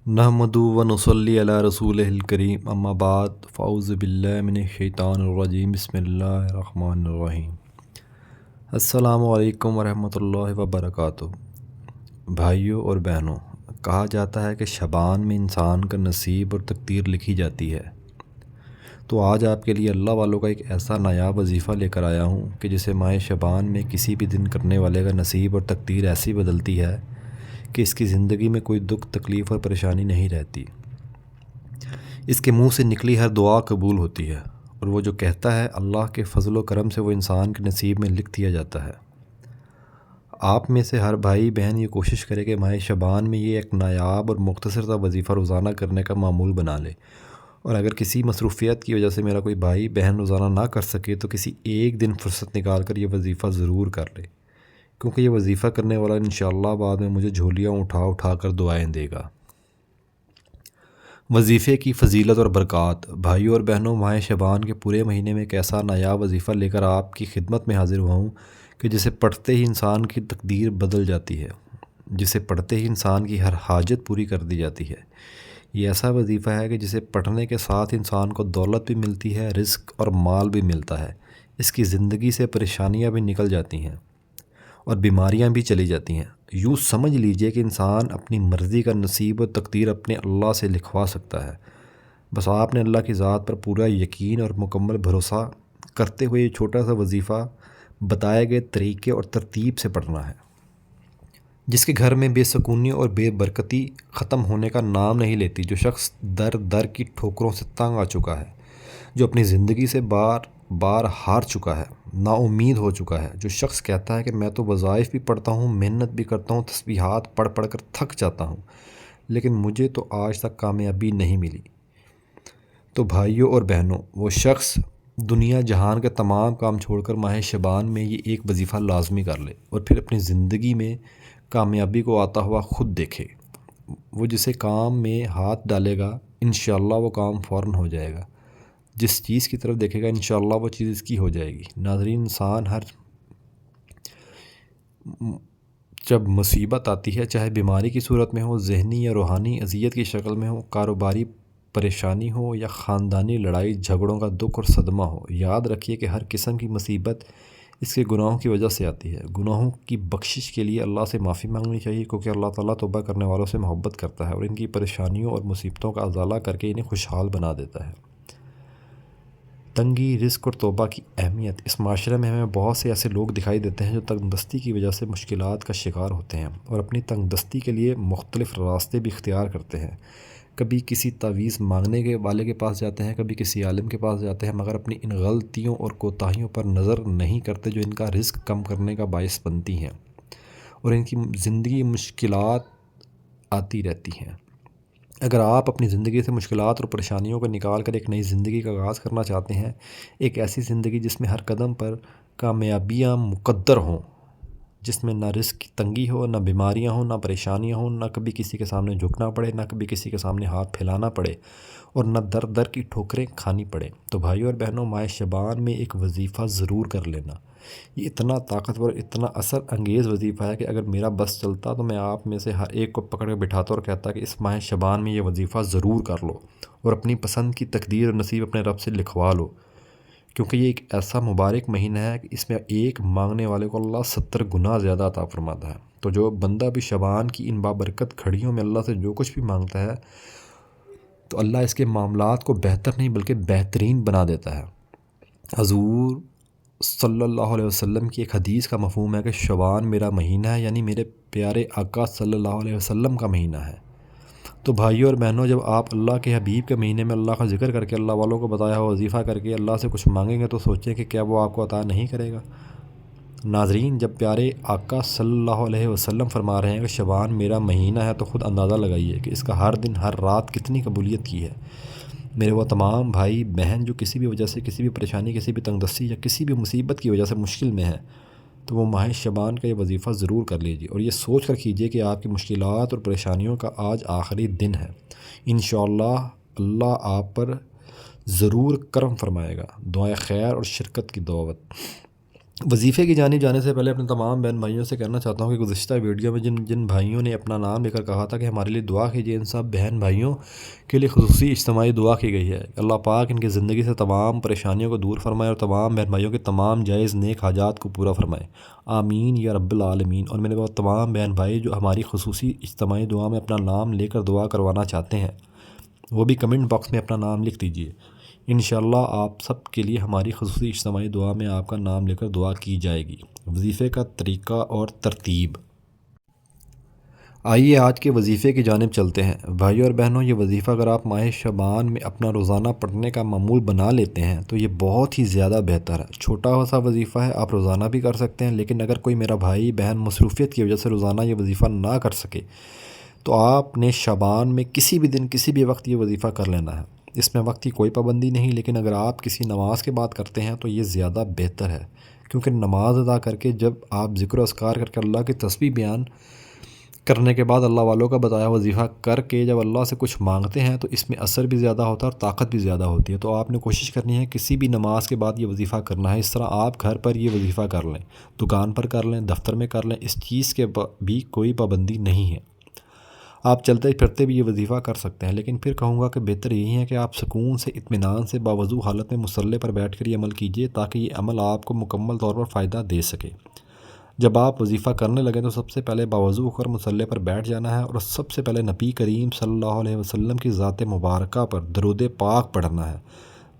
نحمدُ و نصلی علی رسولہ الکریم اما بعد فاعوذ باللہ من الشیطان الرجیم بسم اللہ الرحمن الرحیم۔ السلام علیکم ورحمۃ اللہ وبرکاتہ۔ بھائیوں اور بہنوں، کہا جاتا ہے کہ شعبان میں انسان کا نصیب اور تقدیر لکھی جاتی ہے، تو آج آپ کے لیے اللہ والوں کا ایک ایسا نایاب وظیفہ لے کر آیا ہوں کہ جسے ماہ شعبان میں کسی بھی دن کرنے والے کا نصیب اور تقدیر ایسی بدلتی ہے کہ اس کی زندگی میں کوئی دکھ تکلیف اور پریشانی نہیں رہتی۔ اس کے منہ سے نکلی ہر دعا قبول ہوتی ہے، اور وہ جو کہتا ہے اللہ کے فضل و کرم سے وہ انسان کے نصیب میں لکھ دیا جاتا ہے۔ آپ میں سے ہر بھائی بہن یہ کوشش کرے کہ ماہ شعبان میں یہ ایک نایاب اور مختصر سا وظیفہ روزانہ کرنے کا معمول بنا لے، اور اگر کسی مصروفیت کی وجہ سے میرا کوئی بھائی بہن روزانہ نہ کر سکے تو کسی ایک دن فرصت نکال کر یہ وظیفہ ضرور کر لے، کیونکہ یہ وظیفہ کرنے والا انشاءاللہ بعد میں مجھے جھولیاں اٹھا اٹھا کر دعائیں دے گا۔ وظیفے کی فضیلت اور برکات۔ بھائیوں اور بہنوں، ماہ شعبان کے پورے مہینے میں ایک ایسا نایاب وظیفہ لے کر آپ کی خدمت میں حاضر ہوا ہوں کہ جسے پڑھتے ہی انسان کی تقدیر بدل جاتی ہے، جسے پڑھتے ہی انسان کی ہر حاجت پوری کر دی جاتی ہے۔ یہ ایسا وظیفہ ہے کہ جسے پڑھنے کے ساتھ انسان کو دولت بھی ملتی ہے، رزق اور مال بھی ملتا ہے، اس کی زندگی سے پریشانیاں بھی نکل جاتی ہیں اور بیماریاں بھی چلی جاتی ہیں۔ یوں سمجھ لیجئے کہ انسان اپنی مرضی کا نصیب و تقدیر اپنے اللہ سے لکھوا سکتا ہے، بس آپ نے اللہ کی ذات پر پورا یقین اور مکمل بھروسہ کرتے ہوئے یہ چھوٹا سا وظیفہ بتائے گئے طریقے اور ترتیب سے پڑھنا ہے، جس کے گھر میں بے سکونی اور بے برکتی ختم ہونے کا نام نہیں لیتی۔ جو شخص در در کی ٹھوکروں سے تنگ آ چکا ہے، جو اپنی زندگی سے بار بار ہار چکا ہے، نا امید ہو چکا ہے، جو شخص کہتا ہے کہ میں تو وظائف بھی پڑھتا ہوں، محنت بھی کرتا ہوں، تسبیحات پڑھ پڑھ کر تھک جاتا ہوں، لیکن مجھے تو آج تک کامیابی نہیں ملی، تو بھائیوں اور بہنوں، وہ شخص دنیا جہان کے تمام کام چھوڑ کر ماہ شعبان میں یہ ایک وظیفہ لازمی کر لے، اور پھر اپنی زندگی میں کامیابی کو آتا ہوا خود دیکھے۔ وہ جسے کام میں ہاتھ ڈالے گا انشاءاللہ وہ کام فوراً ہو جائے گا، جس چیز کی طرف دیکھے گا انشاءاللہ وہ چیز اس کی ہو جائے گی۔ ناظرین، انسان جب مصیبت آتی ہے، چاہے بیماری کی صورت میں ہو، ذہنی یا روحانی اذیت کی شکل میں ہو، کاروباری پریشانی ہو یا خاندانی لڑائی جھگڑوں کا دکھ اور صدمہ ہو، یاد رکھیے کہ ہر قسم کی مصیبت اس کے گناہوں کی وجہ سے آتی ہے۔ گناہوں کی بخشش کے لیے اللہ سے معافی مانگنی چاہیے، کیونکہ اللہ تعالیٰ توبہ کرنے والوں سے محبت کرتا ہے اور ان کی پریشانیوں اور مصیبتوں کا ازالہ کر کے انہیں خوشحال بنا دیتا ہے۔ تنگی، رزق اور توبہ کی اہمیت۔ اس معاشرے میں ہمیں بہت سے ایسے لوگ دکھائی دیتے ہیں جو تنگ دستی کی وجہ سے مشکلات کا شکار ہوتے ہیں اور اپنی تنگ دستی کے لیے مختلف راستے بھی اختیار کرتے ہیں۔ کبھی کسی تعویذ مانگنے کے والے کے پاس جاتے ہیں، کبھی کسی عالم کے پاس جاتے ہیں، مگر اپنی ان غلطیوں اور کوتاہیوں پر نظر نہیں کرتے جو ان کا رزق کم کرنے کا باعث بنتی ہیں اور ان کی زندگی مشکلات آتی رہتی ہیں۔ اگر آپ اپنی زندگی سے مشکلات اور پریشانیوں کو نکال کر ایک نئی زندگی کا آغاز کرنا چاہتے ہیں، ایک ایسی زندگی جس میں ہر قدم پر کامیابیاں مقدر ہوں، جس میں نہ رزق کی تنگی ہو، نہ بیماریاں ہوں، نہ پریشانیاں ہوں، نہ کبھی کسی کے سامنے جھکنا پڑے، نہ کبھی کسی کے سامنے ہاتھ پھیلانا پڑے، اور نہ در در کی ٹھوکریں کھانی پڑے، تو بھائیوں اور بہنوں، ماہ شعبان میں ایک وظیفہ ضرور کر لینا۔ یہ اتنا طاقتور، اتنا اثر انگیز وظیفہ ہے کہ اگر میرا بس چلتا تو میں آپ میں سے ہر ایک کو پکڑ کے بٹھاتا اور کہتا کہ اس ماہ شعبان میں یہ وظیفہ ضرور کر لو اور اپنی پسند کی تقدیر اور نصیب اپنے رب سے لکھوا لو، کیونکہ یہ ایک ایسا مبارک مہینہ ہے کہ اس میں ایک مانگنے والے کو اللہ 70 گنا زیادہ عطا فرماتا ہے۔ تو جو بندہ بھی شعبان کی ان بابرکت گھڑیوں میں اللہ سے جو کچھ بھی مانگتا ہے تو اللہ اس کے معاملات کو بہتر نہیں بلکہ بہترین بنا دیتا ہے۔ حضور صلی اللہ علیہ وسلم کی ایک حدیث کا مفہوم ہے کہ شعبان میرا مہینہ ہے، یعنی میرے پیارے آقا صلی اللہ علیہ وسلم کا مہینہ ہے۔ تو بھائیوں اور بہنوں، جب آپ اللہ کے حبیب کے مہینے میں اللہ کا ذکر کر کے، اللہ والوں کو بتایا ہوا وظیفہ کر کے اللہ سے کچھ مانگیں گے تو سوچیں کہ کیا وہ آپ کو عطا نہیں کرے گا۔ ناظرین، جب پیارے آقا صلی اللہ علیہ وسلم فرما رہے ہیں کہ شعبان میرا مہینہ ہے، تو خود اندازہ لگائیے کہ اس کا ہر دن ہر رات کتنی قبولیت کی ہے۔ میرے وہ تمام بھائی بہن جو کسی بھی وجہ سے، کسی بھی پریشانی، کسی بھی تنگ دستی یا کسی بھی مصیبت کی وجہ سے مشکل میں ہیں، تو وہ ماہ شعبان کا یہ وظیفہ ضرور کر لیجیے، اور یہ سوچ کر کیجیے کہ آپ کی مشکلات اور پریشانیوں کا آج آخری دن ہے۔ انشاءاللہ اللہ آپ پر ضرور کرم فرمائے گا۔ دعائیں خیر اور شرکت کی دعوت۔ وظیفے کی جانب جانے سے پہلے اپنے تمام بہن بھائیوں سے کہنا چاہتا ہوں کہ گزشتہ ویڈیو میں جن بھائیوں نے اپنا نام لے کر کہا تھا کہ ہمارے لیے دعا کیجیے، ان سب بہن بھائیوں کے لیے خصوصی اجتماعی دعا کی گئی ہے۔ اللہ پاک ان کی زندگی سے تمام پریشانیوں کو دور فرمائے اور تمام بہن بھائیوں کے تمام جائز نیک حاجات کو پورا فرمائے، آمین یا رب العالمین۔ اور میرے بہت تمام بہن بھائی جو ہماری خصوصی اجتماعی دعا میں اپنا نام لے کر دعا کروانا چاہتے ہیں، وہ بھی کمنٹ باکس میں اپنا نام لکھ دیجیے۔ انشاءاللہ آپ سب کے لیے ہماری خصوصی اجتماعی دعا میں آپ کا نام لے کر دعا کی جائے گی۔ وظیفے کا طریقہ اور ترتیب۔ آئیے آج کے وظیفے کی جانب چلتے ہیں۔ بھائیو اور بہنوں، یہ وظیفہ اگر آپ ماہ شعبان میں اپنا روزانہ پڑھنے کا معمول بنا لیتے ہیں تو یہ بہت ہی زیادہ بہتر ہے۔ چھوٹا سا وظیفہ ہے، آپ روزانہ بھی کر سکتے ہیں، لیکن اگر کوئی میرا بھائی بہن مصروفیت کی وجہ سے روزانہ یہ وظیفہ نہ کر سکے تو آپ نے شعبان میں کسی بھی دن کسی بھی وقت یہ وظیفہ کر لینا ہے۔ اس میں وقت کی کوئی پابندی نہیں، لیکن اگر آپ کسی نماز کے بعد کرتے ہیں تو یہ زیادہ بہتر ہے، کیونکہ نماز ادا کر کے جب آپ ذکر و اذکار کر کے اللہ کی تسبیح بیان کرنے کے بعد اللہ والوں کا بتایا وظیفہ کر کے جب اللہ سے کچھ مانگتے ہیں تو اس میں اثر بھی زیادہ ہوتا ہے اور طاقت بھی زیادہ ہوتی ہے۔ تو آپ نے کوشش کرنی ہے کسی بھی نماز کے بعد یہ وظیفہ کرنا ہے۔ اس طرح آپ گھر پر یہ وظیفہ کر لیں، دکان پر کر لیں، دفتر میں کر لیں، اس چیز کے بھی کوئی پابندی نہیں ہے۔ آپ چلتے پھرتے بھی یہ وظیفہ کر سکتے ہیں، لیکن پھر کہوں گا کہ بہتر یہی ہے کہ آپ سکون سے اطمینان سے باوضو حالت میں مصلی پر بیٹھ کر یہ عمل کیجیے، تاکہ یہ عمل آپ کو مکمل طور پر فائدہ دے سکے۔ جب آپ وظیفہ کرنے لگیں تو سب سے پہلے باوضو ہو کر مصلی پر بیٹھ جانا ہے اور سب سے پہلے نبی کریم صلی اللہ علیہ وسلم کی ذات مبارکہ پر درود پاک پڑھنا ہے۔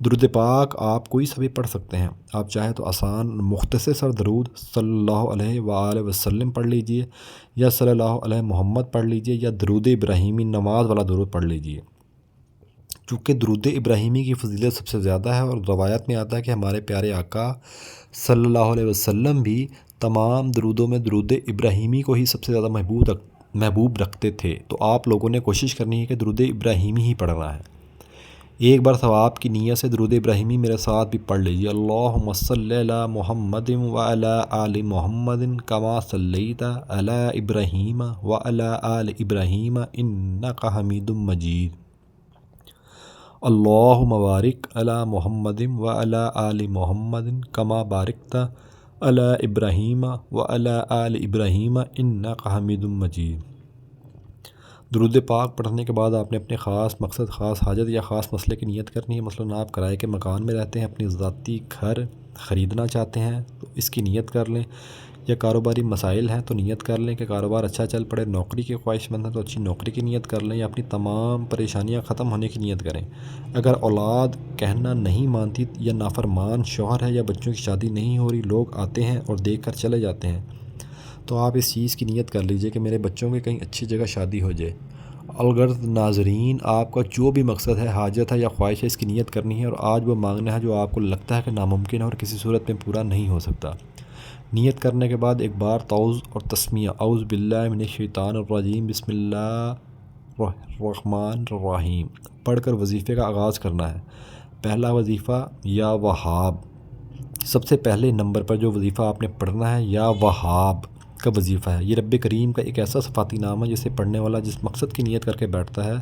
درود پاک آپ کوئی سا بھی پڑھ سکتے ہیں، آپ چاہے تو آسان مختصر درود صلی اللہ علیہ وآلہ وسلم پڑھ لیجئے، یا صلی اللہ علیہ محمد پڑھ لیجئے، یا درود ابراہیمی نماز والا درود پڑھ لیجئے۔ چونکہ درود ابراہیمی کی فضیلت سب سے زیادہ ہے، اور روایت میں آتا ہے کہ ہمارے پیارے آقا صلی اللہ علیہ وسلم بھی تمام درودوں میں درود ابراہیمی کو ہی سب سے زیادہ محبوب رکھتے تھے۔ تو آپ لوگوں نے کوشش کرنی ہے کہ درود ابراہیمی ہی پڑھنا ہے۔ ایک بار ثواب کی نیت سے درود ابراہیمی میرے ساتھ بھی پڑھ لیجیے۔ اللہم صلی علی محمد وعلی آل محمد کما صلیت علی ابراہیم وعلی آل ابراہیم انک حمید مجید۔ اللہم بارک علی محمد وعلی آل محمد کما بارکت علی ابراہیم وعلی آل ابراہیم انک حمید مجید۔ درود پاک پڑھنے کے بعد آپ نے اپنے خاص مقصد، خاص حاجت یا خاص مسئلے کی نیت کرنی ہے۔ مثلاً آپ کرائے کے مکان میں رہتے ہیں، اپنی ذاتی گھر خریدنا چاہتے ہیں تو اس کی نیت کر لیں، یا کاروباری مسائل ہیں تو نیت کر لیں کہ کاروبار اچھا چل پڑے، نوکری کی خواہش مند ہیں تو اچھی نوکری کی نیت کر لیں، یا اپنی تمام پریشانیاں ختم ہونے کی نیت کریں۔ اگر اولاد کہنا نہیں مانتی یا نافرمان شوہر ہے، یا بچوں کی شادی نہیں ہو رہی، لوگ آتے ہیں اور دیکھ کر چلے جاتے ہیں، تو آپ اس چیز کی نیت کر لیجئے کہ میرے بچوں کی کہیں اچھی جگہ شادی ہو جائے۔ الغرض ناظرین، آپ کا جو بھی مقصد ہے، حاجت ہے یا خواہش ہے، اس کی نیت کرنی ہے، اور آج وہ مانگنا ہے جو آپ کو لگتا ہے کہ ناممکن ہے اور کسی صورت میں پورا نہیں ہو سکتا۔ نیت کرنے کے بعد ایک بار تعوذ اور تسمیہ اعوذ باللہ من الشیطان الرجیم بسم اللہ الرحمن الرحیم پڑھ کر وظیفے کا آغاز کرنا ہے۔ پہلا وظیفہ یا وہاب، سب سے پہلے نمبر پر جو وظیفہ آپ نے پڑھنا ہے یا وہاب کا وظیفہ ہے۔ یہ رب کریم کا ایک ایسا صفاتی نام ہے جسے پڑھنے والا جس مقصد کی نیت کر کے بیٹھتا ہے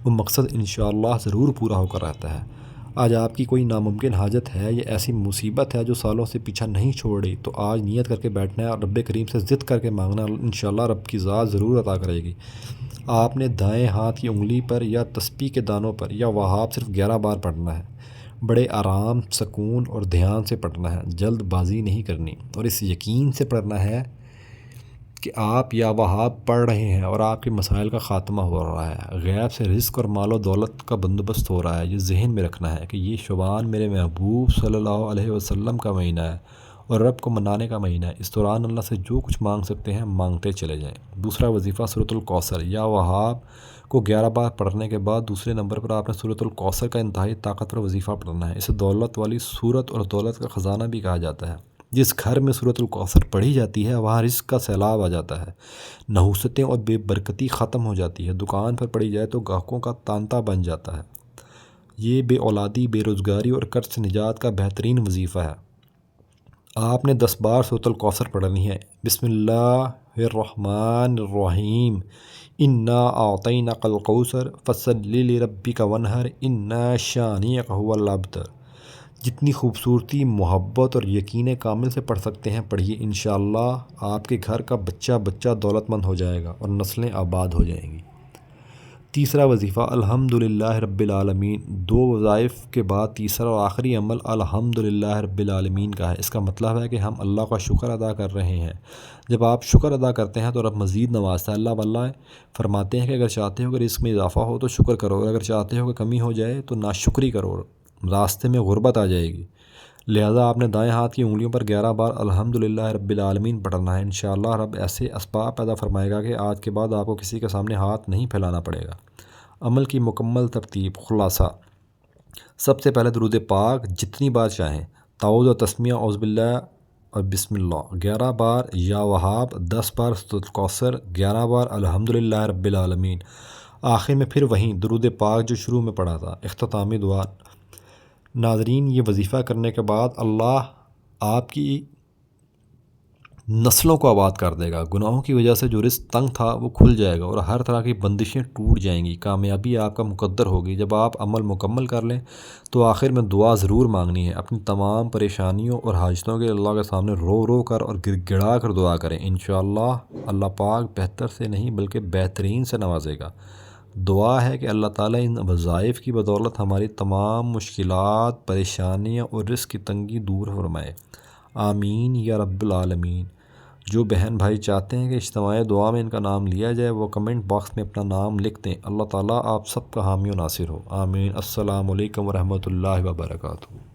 وہ مقصد انشاءاللہ ضرور پورا ہو کر رہتا ہے۔ آج آپ کی کوئی ناممکن حاجت ہے یا ایسی مصیبت ہے جو سالوں سے پیچھا نہیں چھوڑ رہی، تو آج نیت کر کے بیٹھنا ہے اور رب کریم سے ضد کر کے مانگنا، انشاءاللہ رب کی ذات ضرور عطا کرے گی۔ آپ نے دائیں ہاتھ کی انگلی پر یا تسبیح کے دانوں پر یا وہاب صرف 11 بار پڑھنا ہے۔ بڑے آرام، سکون اور دھیان سے پڑھنا ہے، جلد بازی نہیں کرنی، اور اس یقین سے پڑھنا ہے کہ آپ یا وہاب پڑھ رہے ہیں اور آپ کے مسائل کا خاتمہ ہو رہا ہے، غیب سے رزق اور مال و دولت کا بندوبست ہو رہا ہے۔ یہ ذہن میں رکھنا ہے کہ یہ شعبان میرے محبوب صلی اللہ علیہ وسلم کا مہینہ ہے اور رب کو منانے کا مہینہ ہے۔ اس دوران اللہ سے جو کچھ مانگ سکتے ہیں مانگتے چلے جائیں۔ دوسرا وظیفہ سورۃ الکوثر یا وہاب کو 11 بار پڑھنے کے بعد دوسرے نمبر پر آپ نے سورۃ الکوثر کا انتہائی طاقتور وظیفہ پڑھنا ہے۔ اسے دولت والی سورت اور دولت کا خزانہ بھی کہا جاتا ہے۔ جس گھر میں سورۃ الکوثر پڑھی جاتی ہے وہاں رزق کا سیلاب آ جاتا ہے، نحوستیں اور بے برکتی ختم ہو جاتی ہے۔ دکان پر پڑھی جائے تو گاہکوں کا تانتا بن جاتا ہے۔ یہ بے اولادی، بے روزگاری اور قرض سے نجات کا بہترین وظیفہ ہے۔ آپ نے 10 بار سورۃ الکوثر پڑھنی ہے۔ بسم اللہ الرحمن الرحیم انا اعطیناک الکوثر فصلی لربک وانحر ان شانئک ھو الابتر۔ جتنی خوبصورتی، محبت اور یقین کامل سے پڑھ سکتے ہیں پڑھیے، انشاءاللہ آپ کے گھر کا بچہ بچہ دولت مند ہو جائے گا اور نسلیں آباد ہو جائیں گی۔ تیسرا وظیفہ الحمدللہ رب العالمین۔ 2 وظائف کے بعد تیسرا اور آخری عمل الحمدللہ رب العالمین کا ہے۔ اس کا مطلب ہے کہ ہم اللہ کا شکر ادا کر رہے ہیں۔ جب آپ شکر ادا کرتے ہیں تو رب مزید نوازتا ہے۔ اللہ واللہ فرماتے ہیں کہ اگر چاہتے ہو کہ رزق میں اضافہ ہو تو شکر کرو، اور اگر چاہتے ہو کہ کمی ہو جائے تو ناشکری کرو، راستے میں غربت آ جائے گی۔ لہذا آپ نے دائیں ہاتھ کی انگلیوں پر 11 بار الحمدللہ رب العالمین پڑھنا ہے۔ انشاءاللہ رب ایسے اسباب پیدا فرمائے گا کہ آج کے بعد آپ کو کسی کے سامنے ہاتھ نہیں پھیلانا پڑے گا۔ عمل کی مکمل ترتیب، خلاصہ: سب سے پہلے درود پاک جتنی بار چاہیں، تعوذ و تسمیہ اعوذ باللہ اور بسم اللہ 11 بار، یا وہاب 10 بار، سورۃ الکوثر 11 بار، الحمدللہ رب العالمین، آخر میں پھر وہیں درود پاک جو شروع میں پڑھا تھا، اختتامی دعا۔ ناظرین، یہ وظیفہ کرنے کے بعد اللہ آپ کی نسلوں کو آباد کر دے گا۔ گناہوں کی وجہ سے جو رزق تنگ تھا وہ کھل جائے گا اور ہر طرح کی بندشیں ٹوٹ جائیں گی، کامیابی آپ کا مقدر ہوگی۔ جب آپ عمل مکمل کر لیں تو آخر میں دعا ضرور مانگنی ہے۔ اپنی تمام پریشانیوں اور حاجتوں کے اللہ کے سامنے رو رو کر اور گڑ گڑا کر دعا کریں، انشاءاللہ اللہ پاک بہتر سے نہیں بلکہ بہترین سے نوازے گا۔ دعا ہے کہ اللہ تعالیٰ ان وظائف کی بدولت ہماری تمام مشکلات، پریشانیاں اور رزق کی تنگی دور فرمائے، آمین یا رب العالمین۔ جو بہن بھائی چاہتے ہیں کہ اجتماعی دعا میں ان کا نام لیا جائے وہ کمنٹ باکس میں اپنا نام لکھ دیں۔ اللہ تعالیٰ آپ سب کا حامی و ناصر ہو، آمین۔ السلام علیکم ورحمۃ اللہ وبرکاتہ۔